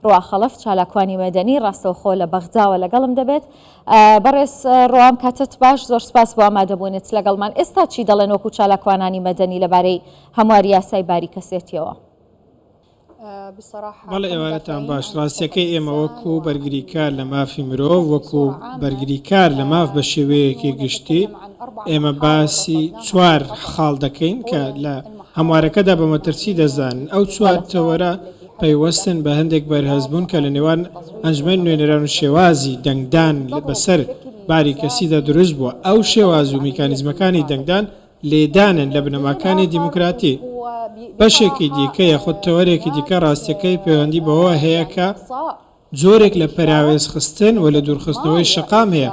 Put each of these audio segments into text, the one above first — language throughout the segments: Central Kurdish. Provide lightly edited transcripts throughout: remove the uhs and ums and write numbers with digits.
ڕوا خەڵەف چالاکوانی مەدەنی ڕاستەوخۆ لە بەغداوە لەگەڵم دەبێت. بەڕێز ڕوام کاتت باش، زۆر سپاس بۆ ئامادەبوونت لەگەڵمان. ئێستا چی دەڵێن وەکو چالاکوانانی مەدەنی لەبارەی هەمواری یاسای باریکەسێتیەوە؟ بەڵێ ئێوارەتان باش. ڕاستیەکەی ئێمە وەکو بەرگریکار لە مافی مرۆڤ، وەکو بەرگریکار لە ماف بە شێوەیەکی گشتی ئێمە باسی 4 خاڵ دەکەین کە لە هەموارەکەدا بە مەترسی دەزانن. ئەو 4 تەوەرە پەیوەستن بە هەندێک بەرهەزبوون کە لە نێوان ئەنجمەی نوێنەران و شێوازی دەنگدان بەسەر باریکەسیدا دروست بووە. ئەو شێواز و میکانیزمەکانی دەنگدان لێدانن لە بنەماکانی دیموکراتی. بەشێکی دیکە یاخود تەوەرێکی دیکە ڕاستیەکەی پەیوەندی بەوە هەیە کە جۆرێک لە پەراوێز خستن و لە دوورخستنەوەی شەقام هەیە.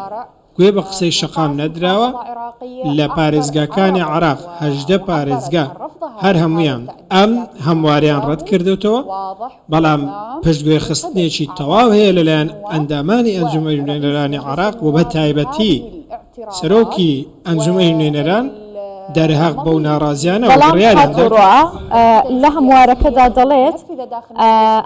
گوێ بە قسەی شەقام نەدراوە لە پارێزگاکانی عێراق 18 پارێزگا هەر هەمویان ئەم هەمواریان ڕەت کردوتەوە، بەڵام پشتگوێ خستنێکی تەواو هەیە لەلایەن ئەندامانی ئەنجومەی نوێنەرانی عێراق و بە تایبەتی سەرۆکی ئەنجومەی نوێنەران دەرهەق بەو ناڕازیانە لە هەموارەکەدا دەڵێت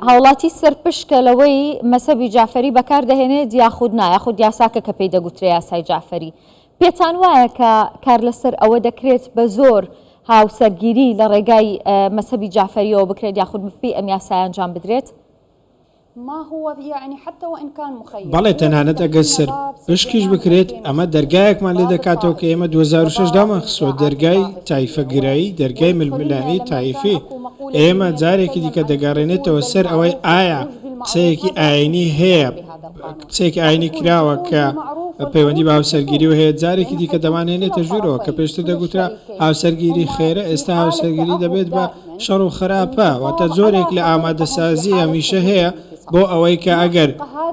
هاوڵاتی سەرپشکە لەوەی مەسەبی جعفەری بەکاردەهێنێت یاخود نایاخود یاساکە کە پێی دەگوترێ یاسای جعفەری. پێتان وایە کە کار لەسەر ئەوە دەکرێت بە زۆر هاوسەرگیری لە ڕێگای مەسەبی جعفەریەوە بکرێت یاخود بفی ئەم یاسای ئەنجام بدرێت؟ بەڵێ تەنانەت ئەگەر سەر پشکیش بکرێت ئەمە دەرگایەکمان لێ دەکاتەوە کە ئێمە 2006 دامان خستووە، دەرگای تایفەگرایی، دەرگای ململانی تایفی. ئێمە جارێکی دیکە دەگەڕێنێتەوە سەر ئەوەی ئایا قسەیەکی ئاینی هەیە، قسەیەکی ئاینی کراوە کە پەیوەندی بە هاوسەرگیری و هەیە. جارێکی دیکە دەمانێنێتە ژوورەوە کە پێشتر دەگوترا هاوسەرگیری خێرە، ئێستا هاوسەرگیری دەبێت بە شەڕ و خراپە. واتە زۆرێک لە ئامادەسازی هەمیشە هەیە بۆ ئەوەی کە ئەگەر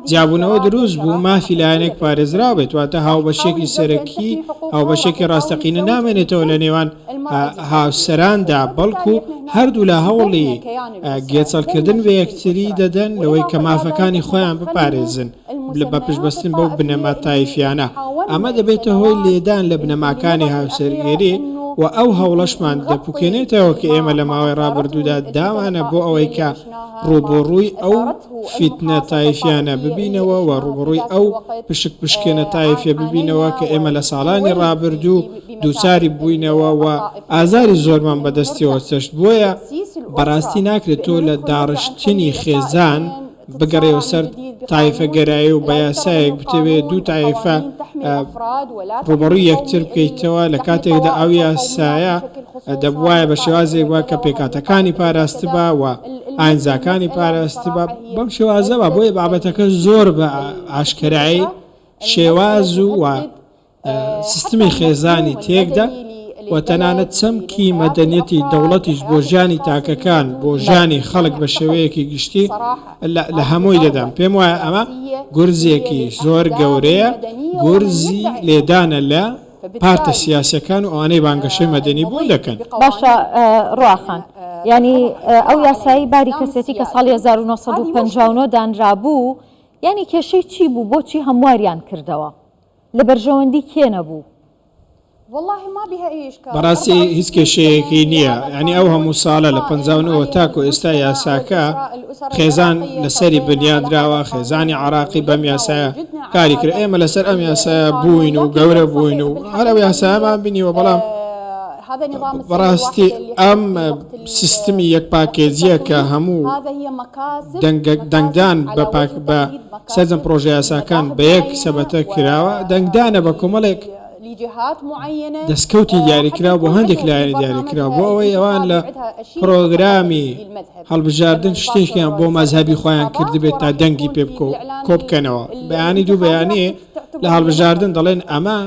جیابوونەوە دروست بوو مافی لایەنێک پارێزرا بێت، واتە هاوبەشێکی سەرەکی هاوبەشێکی ڕاستەقینە نامێنێتەوە لە نێوان هاوسەراندا، بەڵکو هەردوو لە هەوڵی گێچەڵکردن بە یەکتری دەدەن لەوەی کە مافەکانی خۆیان بپارێزن لە بەپشتبەستن بەو بنەما تایفیانە. ئەمە دەبێتە هۆی لێدان لە بنەماکانی هاوسەرگیری و ئەو هەوڵەشمان دەپوکێنێتەوە کە ئێمە لە ماوەی ڕابردوودا دامانە بۆ ئەوەی کە ڕووبڕووی ئەو فیتنە تایفیانە ببینەوە و ڕوبڕووی ئەو پشکێنە تایفە ببینەوە کە ئێمە لە ساڵانی ڕابردوو دووچاری بووینەوە و ئازاری زۆرمان بەدەستیەوە چەشت. بۆیە بەڕاستی ناکرێت تۆ لە داڕشتنی خێزان بگەڕێەوە سەر تایفە گەرایی و بە یاسایەک بتەوێت دوو تایفە ڕوبڕووی یەکتر بکەیتەوە لە کاتێکدا ئەو یاسایە دەبوایە بە شێوازێک وە کە پێکاتەکانی پاراست بە و ئاینزاکانی پاراست بە بەم شێوازەوە. بۆیە بابەتەکە زۆر بە ئاشکرایی شێواز و سیستمی خێزانی تێکدا و تەنانەت چەمکی مەدەنیەتی دەوڵەتیش بۆ ژیانی تاکەکان بۆ ژیانی خەڵک بە شێوەیەکی گشتی لە هەمووی دەدەم. پێم وایە ئەمە گورزێکی زۆر گەورەیە، گورزی لێدانە لە پارتە سیاسەکان و ئەوانەی بانگەشەی مەدەنی بوون دەکەن. باشە ڕواخان، ینی ئەو یاسایی باریکەسێتی کە ساڵی 1950 دانرابوو، ینی کێشەی چی بوو؟ بۆچی هەمواریان کردەوە؟ لە بەرژەوەندی کێ نەبوو؟ بەڕاستی هیچ کێشەیەکی نییە. ینی ئەو هەموو ساڵە لە 59 تاکو ئێستا یاساکە خێزان لەسەری بنیادراوە، خێزانی عێراقی بەم یاسایە کاری کرد. ئێمە لەسەر ئەم یاسایە بووین و گەورە بووین و هەر ئەو یاسایەمان بینیوە، بەڵام بەڕاستی ئەم سیستمی یەک پاکێجیە کە هەموو دەنگدان بە سەرجەم پرۆژە یاساکان بە یەک سەبەتە کراوە، دەنگدانە بە کۆمەڵێک دەستکەوتی دیاریکرا بۆ هەندێک لایەنی دیاریکرا بۆ ئەوەی ئەوان لە پرۆگرامی هەڵبژاردن شتێکیان بۆ مەزهەبی خۆیان کردبێت تا دەنگی پێ کۆبکەنەوە. بەیانی دوو بەیانەیە لە هەڵبژاردن دەڵێن ئەمە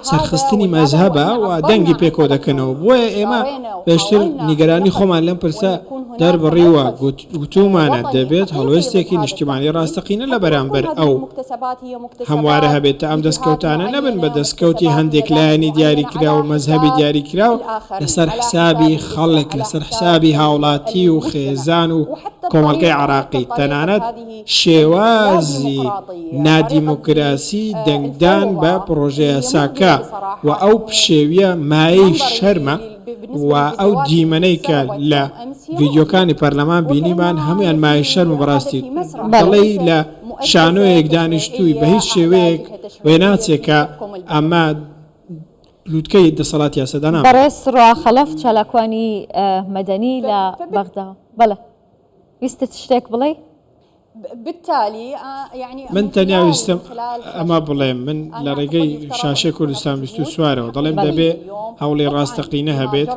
سەرخستنی مەزهەبە و دەنگی پێکۆ دەکەنەوە. بۆیە ئێمە پێشتر نیگەرانی خۆمان لەم پرسە دەربڕیوە گوتومانە دەبێت هەڵوێستێکی نیشتیمانی ڕاستەقینە لە بەرامبەر ئەو هەموارە هەبێت تا ئەم دەستکەوتانە نەبن بە دەستکەوتی هەندێک لایەنی دیاریکرا و مەزهەبی دیاریکرا و لەسەر حسابی خەڵک، لەسەر حسابی هاوڵاتی و خێزان و کۆمەڵگەی عێراقی. تەنانەت شێوازی نادیموکراسی دەنگدان بە پرۆژە یاساکە و ئەو پشێویە مایەی شەرمە و ئەو دیمەنەی کە لە ڤیددیۆکانی پەرلەمان بینیمان هەمویان مای شەرم بەڕاستی دەڵێ لە شانۆیەک دانیشتووی بە هیچ شێوەیەک وێ ناچێت کە ئەمە لووتکەی دەسەڵات یاسەدانان. بەڕێز ڕواخەلەف چالاکوانی مەدەنی لە بەغدا بەڵێ ویستت شتێک بڵێ؟ من تەنیا ویستم ئەمە بڵێم من لە ڕێگەی شاشەی کوردستان 24ەوە دەڵێم دەبێ هەوڵی ڕاستەقینە هەبێت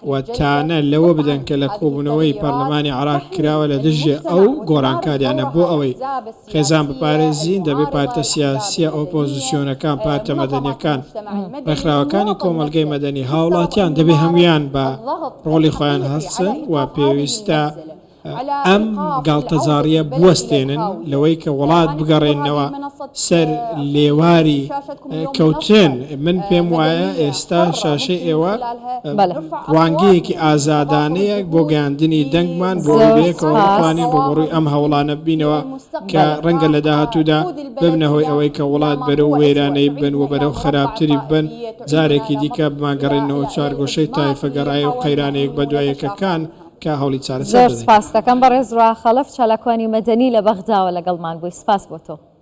و تانە لەوە بدەن کە لە کۆبوونەوەی پەرلەمانی عراق کراوە لە دژێ ئەو گۆڕانکاریانە بۆ ئەوەی خێزان بپارێزین دەبێت پارتە سیاسیە ئۆپۆزیسیۆنەکان پارتە مەدەنیەکان ڕێکخراوەکانی کۆمەلگەی مەدەنی هاوڵاتیان دەبێ هەمویان بە ڕۆڵی خۆیان هەستن و پێویستە ئەم گاڵتەجاریە بوەستێنن لەوەی کە وڵات بگەڕێنەوە سەر لێواری کەوتن. من پێم وایە ئێستا شاشەی ئێوە ڕوانگەیەکی ئازادانەیە بۆ گەیاندنی دەنگمان بۆ بەیەکەوە بتوانین ڕوبەڕووی ئەم هەوڵانە بینەوە کە ڕەنگە لە داهاتوودا ببنەهۆی ئەوەی کە وڵات بەرەو وێرانەی بن و بەرەو خراپتری بن جارێکی دیکە بماگەڕێنەوە چوارگۆشەی تایفەگەڕایی و قەیرانەیەک بە دوایەکەکان کە هەوڵی چارەسەر بدەین. زۆر سپاس دەکەم بەڕێز ڕواخەلەف چالاکوانی مەدەنی لە بەغداوە لەگەڵمان بووی. سپاس بۆ تۆ.